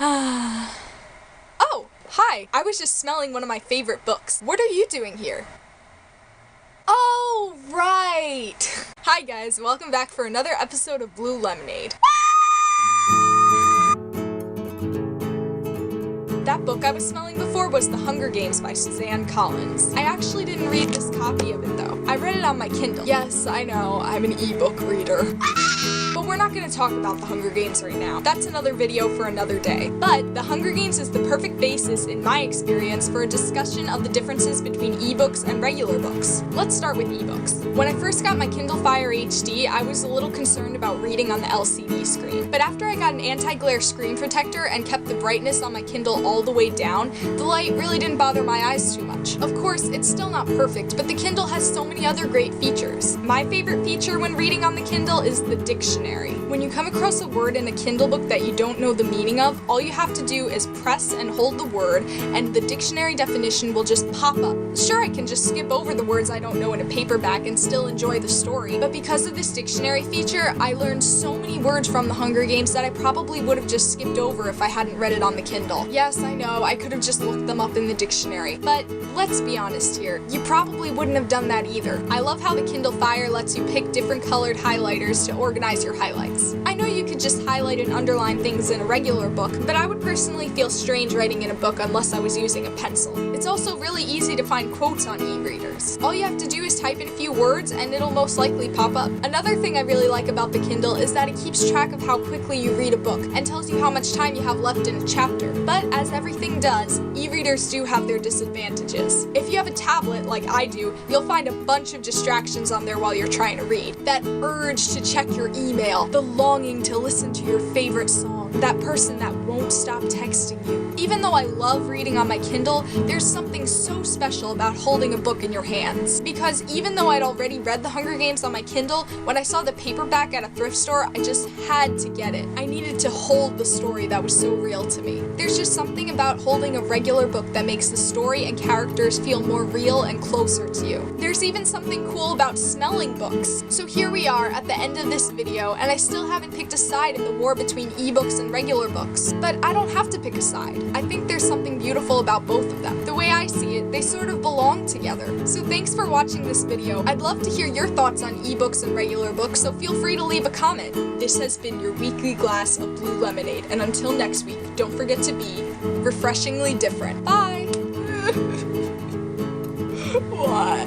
Oh, hi! I was just smelling one of my favorite books. What are you doing here? Oh, right! Hi guys, welcome back for another episode of Blue Lemonade. That book I was smelling before was The Hunger Games by Suzanne Collins. I actually didn't read this copy of it though. I read it on my Kindle. Yes, I know, I'm an ebook reader. But we're not going to talk about The Hunger Games right now. That's another video for another day. But The Hunger Games is the perfect basis, in my experience, for a discussion of the differences between ebooks and regular books. Let's start with ebooks. When I first got my Kindle Fire HD, I was a little concerned about reading on the LCD screen. But after I got an anti-glare screen protector and kept the brightness on my Kindle all the way down, the light really didn't bother my eyes too much. Of course, it's still not perfect, but the Kindle has so many other great features. My favorite feature when reading on the Kindle is the dictionary. When you come across a word in a Kindle book that you don't know the meaning of, all you have to do is press and hold the word, and the dictionary definition will just pop up. Sure, I can just skip over the words I don't know in a paperback and still enjoy the story, but because of this dictionary feature, I learned so many words from The Hunger Games that I probably would have just skipped over if I hadn't read it on the Kindle. Yes, I know, I could have just looked them up in the dictionary, but let's be honest here, you probably wouldn't have done that either. I love how the Kindle Fire lets you pick different colored highlighters to organize your highlights. I know you could just highlight and underline things in a regular book, but I would personally feel strange writing in a book unless I was using a pencil. It's also really easy to find quotes on e-readers. All you have to do is type in a few words and it'll most likely pop up. Another thing I really like about the Kindle is that it keeps track of how quickly you read a book and tells you how much time you have left in a chapter. But as everything does, e-readers do have their disadvantages. If you have a tablet like I do, you'll find a bunch of distractions on there while you're trying to read. That urge to check your email, the longing to listen to your favorite song, that person that won't stop texting you. Even though I love reading on my Kindle, there's something so special about holding a book in your hands. Because even though I'd already read The Hunger Games on my Kindle, when I saw the paperback at a thrift store, I just had to get it. I needed to hold the story that was so real to me. There's just something about holding a regular book that makes the story and characters feel more real and closer to you. There's even something cool about smelling books. So here we are at the end of this video, and I still haven't picked a side in the war between ebooks and regular books. But I don't have to pick a side. I think there's something beautiful about both of them. The way I see it, they sort of belong together. So thanks for watching this video. I'd love to hear your thoughts on ebooks and regular books, so feel free to leave a comment. This has been your weekly glass of Blue Lemonade, and until next week, don't forget to be refreshingly different. Bye! Why?